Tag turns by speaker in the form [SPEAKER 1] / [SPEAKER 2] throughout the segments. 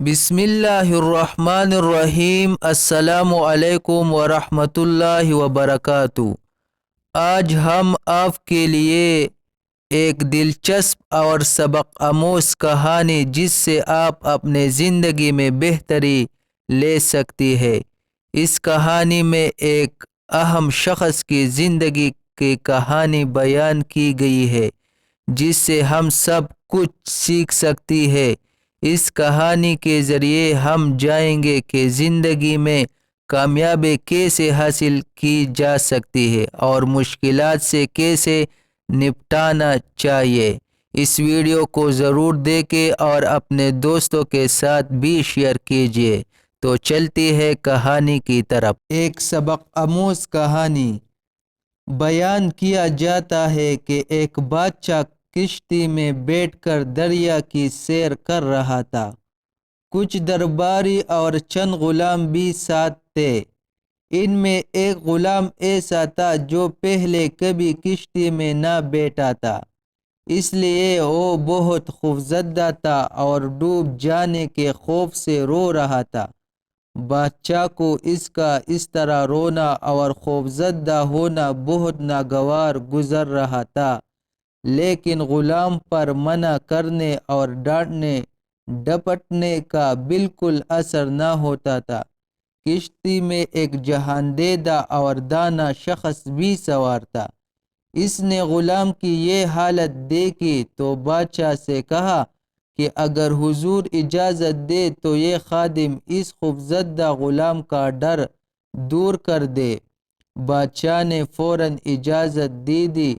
[SPEAKER 1] بسم اللہ الرحمن الرحیم۔ السلام علیکم ورحمۃ اللہ وبرکاتہ۔ آج ہم آپ کے لیے ایک دلچسپ اور سبق آموز کہانی جس سے آپ اپنے زندگی میں بہتری لے سکتی ہے۔ اس کہانی میں ایک اہم شخص کی زندگی کی کہانی بیان کی گئی ہے جس سے ہم سب کچھ سیکھ سکتی ہے۔ اس کہانی کے ذریعے ہم جانیں گے کہ زندگی میں کامیابی کیسے حاصل کی جا سکتی ہے اور مشکلات سے کیسے نپٹانا چاہیے۔ اس ویڈیو کو ضرور دیکھیں اور اپنے دوستوں کے ساتھ بھی شیئر کیجیے۔ تو چلتی ہے کہانی کی طرف۔ ایک سبق آموز کہانی۔ بیان کیا جاتا ہے کہ ایک بادشاہ کشتی میں بیٹھ کر دریا کی سیر کر رہا تھا۔ کچھ درباری اور چند غلام بھی ساتھ تھے۔ ان میں ایک غلام ایسا تھا جو پہلے کبھی کشتی میں نہ بیٹھا تھا، اس لیے وہ بہت خوفزدہ تھا اور ڈوب جانے کے خوف سے رو رہا تھا۔ بادشاہ کو اس کا اس طرح رونا اور خوفزدہ ہونا بہت ناگوار گزر رہا تھا، لیکن غلام پر منع کرنے اور ڈانٹنے ڈپٹنے کا بالکل اثر نہ ہوتا تھا۔ کشتی میں ایک جہاندیدہ اور دانا شخص بھی سوار تھا۔ اس نے غلام کی یہ حالت دیکھی تو بادشاہ سے کہا کہ اگر حضور اجازت دے تو یہ خادم اس خوفزدہ غلام کا ڈر دور کر دے۔ بادشاہ نے فوراً اجازت دے دی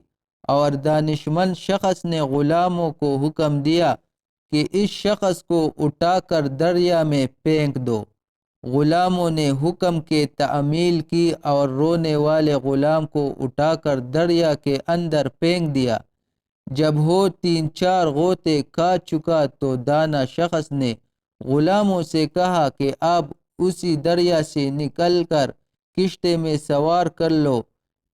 [SPEAKER 1] اور دانشمند شخص نے غلاموں کو حکم دیا کہ اس شخص کو اٹھا کر دریا میں پھینک دو۔ غلاموں نے حکم کی تعمیل کی اور رونے والے غلام کو اٹھا کر دریا کے اندر پھینک دیا۔ جب وہ 3-4 غوطے کھا چکا تو دانا شخص نے غلاموں سے کہا کہ آپ اسی دریا سے نکل کر کشتی میں سوار کر لو۔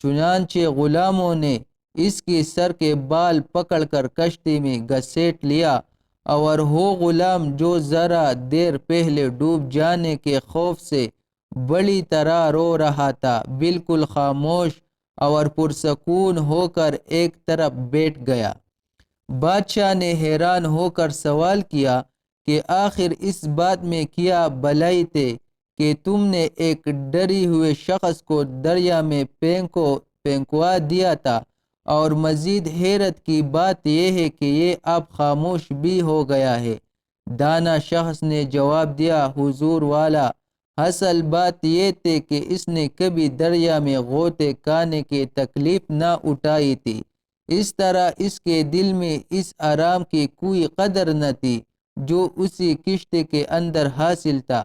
[SPEAKER 1] چنانچہ غلاموں نے اس کی سر کے بال پکڑ کر کشتی میں گھسیٹ لیا اور وہ غلام جو ذرا دیر پہلے ڈوب جانے کے خوف سے بڑی طرح رو رہا تھا، بالکل خاموش اور پرسکون ہو کر ایک طرف بیٹھ گیا۔ بادشاہ نے حیران ہو کر سوال کیا کہ آخر اس بات میں کیا بھلائی تھی کہ تم نے ایک ڈرے ہوئے شخص کو دریا میں پھینکوا دیا تھا، اور مزید حیرت کی بات یہ ہے کہ یہ اب خاموش بھی ہو گیا ہے۔ دانا شخص نے جواب دیا، حضور والا، اصل بات یہ تھی کہ اس نے کبھی دریا میں غوطے کھانے کی تکلیف نہ اٹھائی تھی، اس طرح اس کے دل میں اس آرام کی کوئی قدر نہ تھی جو اسی کشتی کے اندر حاصل تھا۔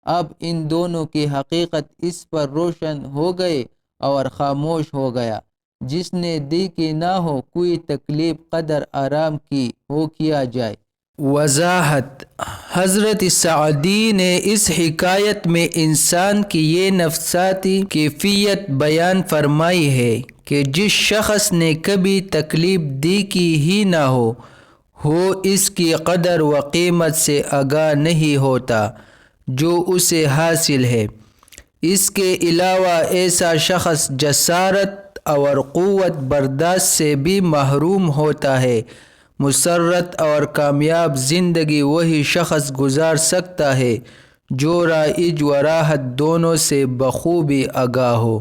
[SPEAKER 1] اب ان دونوں کی حقیقت اس پر روشن ہو گئی اور خاموش ہو گیا۔ جس نے دیکھی نہ ہو کوئی تکلیف قدر آرام کی ہو کیا جائے۔ وضاحت: حضرت سعدی نے اس حکایت میں انسان کی یہ نفسیاتی کیفیت بیان فرمائی ہے کہ جس شخص نے کبھی تکلیف دیکھی ہی نہ ہو، وہ اس کی قدر و قیمت سے آگاہ نہیں ہوتا جو اسے حاصل ہے۔ اس کے علاوہ ایسا شخص جسارت اور قوت برداشت سے بھی محروم ہوتا ہے۔ مسرت اور کامیاب زندگی وہی شخص گزار سکتا ہے جو رائج و راحت دونوں سے بخوبی آگاہ ہو۔